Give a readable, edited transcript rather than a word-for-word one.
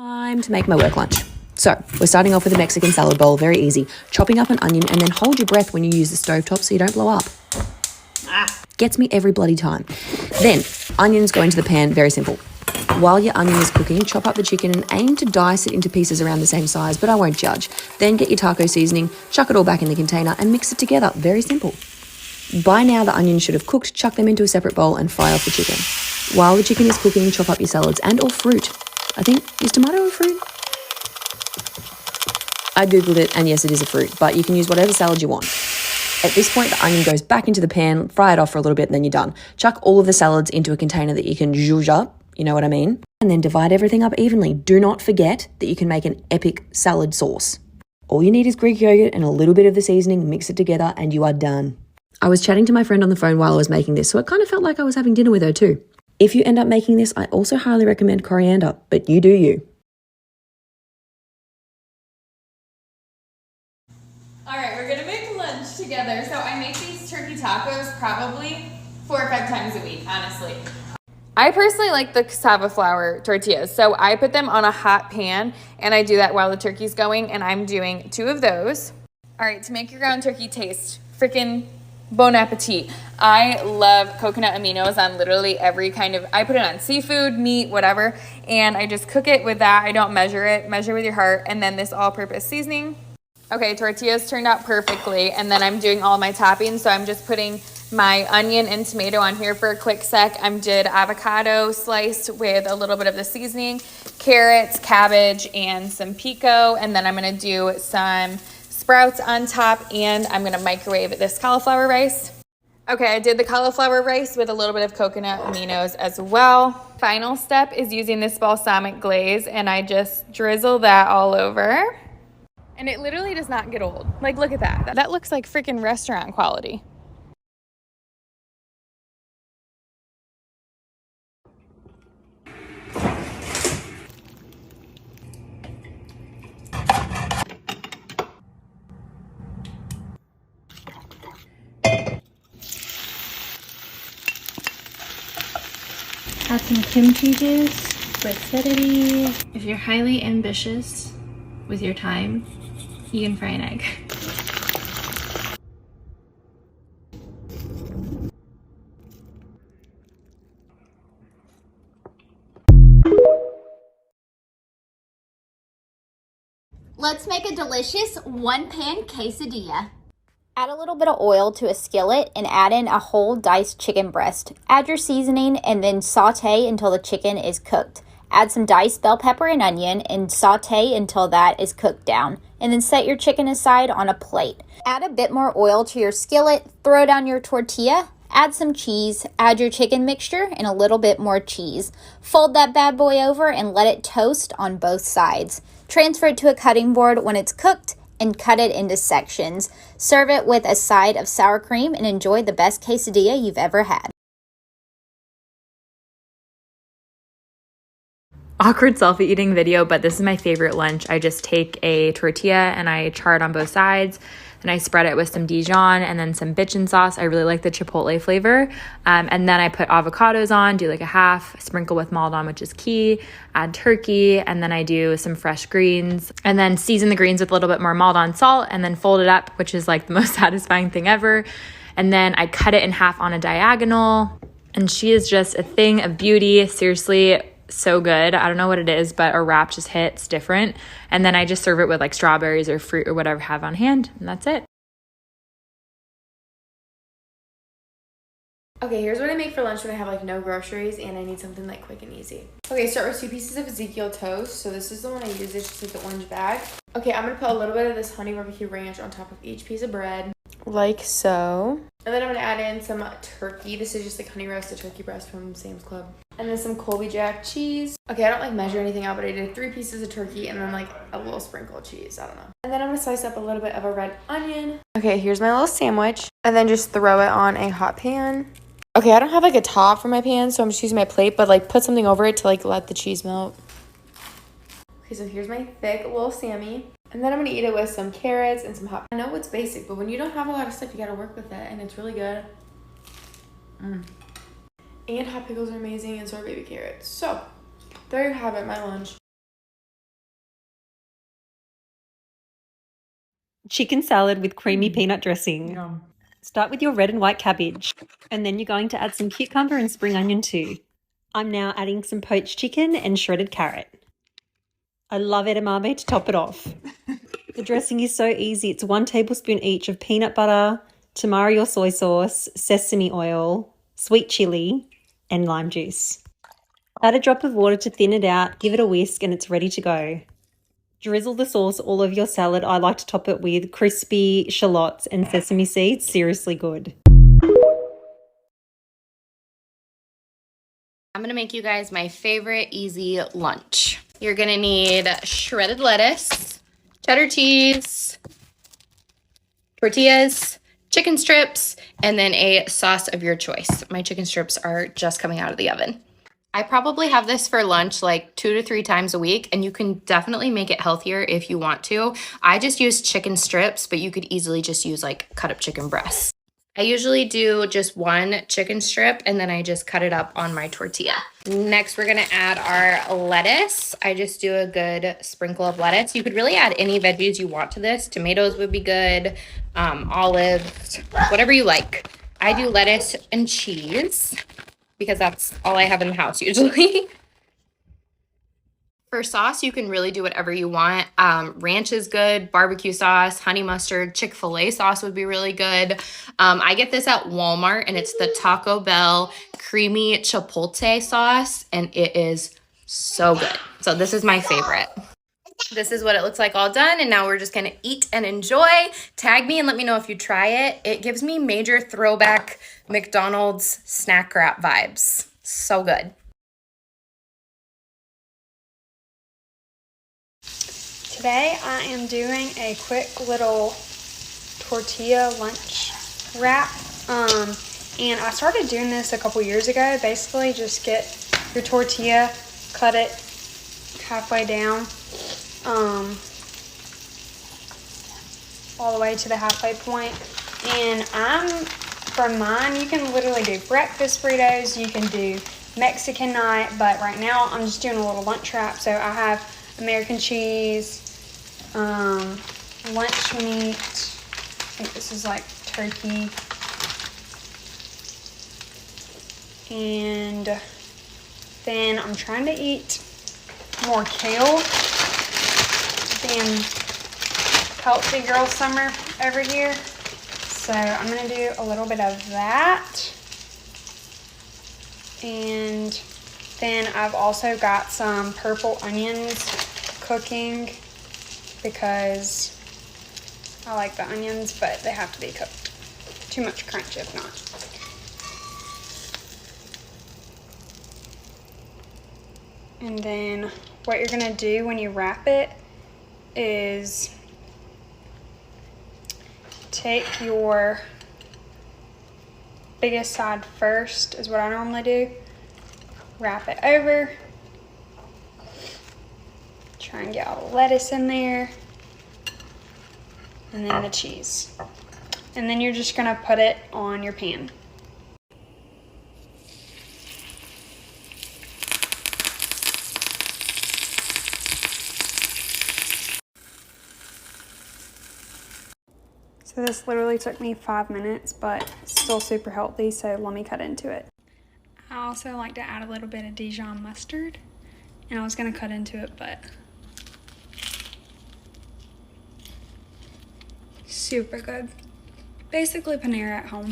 Time to make my work lunch. So we're starting off with a Mexican salad bowl, very easy. Chopping up an onion and then hold your breath when you use the stovetop so you don't blow up. Gets me every bloody time. Then onions go into the pan, very simple. While your onion is cooking, chop up the chicken and aim to dice it into pieces around the same size, but I won't judge. Then get your taco seasoning, chuck it all back in the container and mix it together, very simple. By now the onions should have cooked, chuck them into a separate bowl and fry off the chicken. While the chicken is cooking, chop up your salads and or fruit. I think, is tomato a fruit? I googled it and yes, it is a fruit, but you can use whatever salad you want. At this point, the onion goes back into the pan, fry it off for a little bit and then you're done. Chuck all of the salads into a container that you can zhuzh up, you know what I mean? And then divide everything up evenly. Do not forget that you can make an epic salad sauce. All you need is Greek yogurt and a little bit of the seasoning, mix it together and you are done. I was chatting to my friend on the phone while I was making this, so it kind of felt like I was having dinner with her too. If you end up making this, I also highly recommend coriander, but you do you. All right, we're gonna make lunch together. So I make these turkey tacos probably 4 or 5 times a week, honestly. I personally like the cassava flour tortillas. So I put them on a hot pan and I do that while the turkey's going and I'm doing 2 of those. All right, to make your ground turkey taste freaking bon appetit. I love coconut aminos on literally every kind of, I put it on seafood, meat, whatever, and I just cook it with that. I don't measure it, measure with your heart, and then this all-purpose seasoning. Okay, tortillas turned out perfectly, and then I'm doing all my toppings, so I'm just putting my onion and tomato on here for a quick sec. I did avocado sliced with a little bit of the seasoning, carrots, cabbage, and some pico, and then I'm gonna do some sprouts on top, and I'm gonna microwave this cauliflower rice. Okay, I did the cauliflower rice with a little bit of coconut aminos as well. Final step is using this balsamic glaze, and I just drizzle that all over. And it literally does not get old. Like, look at that. That looks like freaking restaurant quality. Add some kimchi juice with acidity. If you're highly ambitious with your time, you can fry an egg. Let's make a delicious one-pan quesadilla. Add a little bit of oil to a skillet and add in a whole diced chicken breast. Add your seasoning and then saute until the chicken is cooked. Add some diced bell pepper and onion and saute until that is cooked down. And then set your chicken aside on a plate. Add a bit more oil to your skillet, throw down your tortilla, add some cheese, add your chicken mixture and a little bit more cheese. Fold that bad boy over and let it toast on both sides. Transfer it to a cutting board when it's cooked and cut it into sections. Serve it with a side of sour cream and enjoy the best quesadilla you've ever had. Awkward selfie eating video, but this is my favorite lunch. I just take a tortilla and I char it on both sides. Then I spread it with some Dijon and then some bitchin sauce. I really like the chipotle flavor. And then I put avocados on, do like a half, sprinkle with maldon, which is key, add turkey, and then I do some fresh greens, and then season the greens with a little bit more maldon salt, and then fold it up, which is like the most satisfying thing ever. And then I cut it in half on a diagonal, and she is just a thing of beauty. Seriously, so good. I don't know what it is, but a wrap just hits different. And then I just serve it with like strawberries or fruit or whatever I have on hand, and that's it. Okay, here's what I make for lunch when I have like no groceries and I need something like quick and easy. Okay, start with 2 pieces of Ezekiel toast. So this is the one I use, it's just like the orange bag. Okay, I'm gonna put a little bit of this honey barbecue ranch on top of each piece of bread. Like so. And then I'm gonna add in some turkey. This is just like honey roasted turkey breast from Sam's Club. And then some Colby Jack cheese. Okay, I don't like measure anything out, but I did 3 pieces of turkey and then like a little sprinkle of cheese. I don't know. And then I'm gonna slice up a little bit of a red onion. Okay, here's my little sandwich. And then just throw it on a hot pan. Okay, I don't have like a top for my pan, so I'm just using my plate, but like put something over it to like let the cheese melt. Okay, so here's my thick little Sammy. And then I'm gonna eat it with some carrots and some hot. I know it's basic, but when you don't have a lot of stuff, you gotta work with it, and it's really good. And hot pickles are amazing, and so are baby carrots. So, there you have it, my lunch. Chicken salad with creamy peanut dressing. Yum. Start with your red and white cabbage, and then you're going to add some cucumber and spring onion too. I'm now adding some poached chicken and shredded carrot. I love edamame to top it off. The dressing is so easy. It's 1 tablespoon each of peanut butter, tamari or soy sauce, sesame oil, sweet chili, and lime juice. Add a drop of water to thin it out, give it a whisk, and it's ready to go. Drizzle the sauce all over your salad. I like to top it with crispy shallots and sesame seeds. Seriously good. I'm gonna make you guys my favorite easy lunch. You're gonna need shredded lettuce, cheddar cheese, tortillas, chicken strips, and then a sauce of your choice. My chicken strips are just coming out of the oven. I probably have this for lunch like 2 to 3 times a week, and you can definitely make it healthier if you want to. I just use chicken strips, but you could easily just use like cut up chicken breasts. I usually do just 1 chicken strip and then I just cut it up on my tortilla. Next, we're gonna add our lettuce. I just do a good sprinkle of lettuce. You could really add any veggies you want to this. Tomatoes would be good, olives, whatever you like. I do lettuce and cheese because that's all I have in the house usually. For sauce, you can really do whatever you want. Ranch is good, barbecue sauce, honey mustard, Chick-fil-A sauce would be really good. I get this at Walmart, and it's the Taco Bell creamy chipotle sauce, and it is so good. So this is my favorite. This is what it looks like all done, and now we're just gonna eat and enjoy. Tag me and let me know if you try it. It gives me major throwback McDonald's snack wrap vibes. So good. Today I am doing a quick little tortilla lunch wrap, and I started doing this a couple years ago. Basically just get your tortilla, cut it halfway down, all the way to the halfway point. And for mine, you can literally do breakfast burritos, you can do Mexican night, but right now I'm just doing a little lunch wrap. So I have American cheese, lunch meat, I think this is like turkey, and then I'm trying to eat more kale. Damn healthy girl summer over here. So I'm gonna do a little bit of that. And then I've also got some purple onions cooking because I like the onions, but they have to be cooked. Too much crunch if not. And then what you're gonna do when you wrap it is take your biggest side first, is what I normally do. Wrap it over. Try and get all the lettuce in there. And then the cheese. And then you're just gonna put it on your pan. So this literally took me 5 minutes, but still super healthy, so let me cut into it. I also like to add a little bit of Dijon mustard, and I was gonna cut into it, but super good. Basically Panera at home.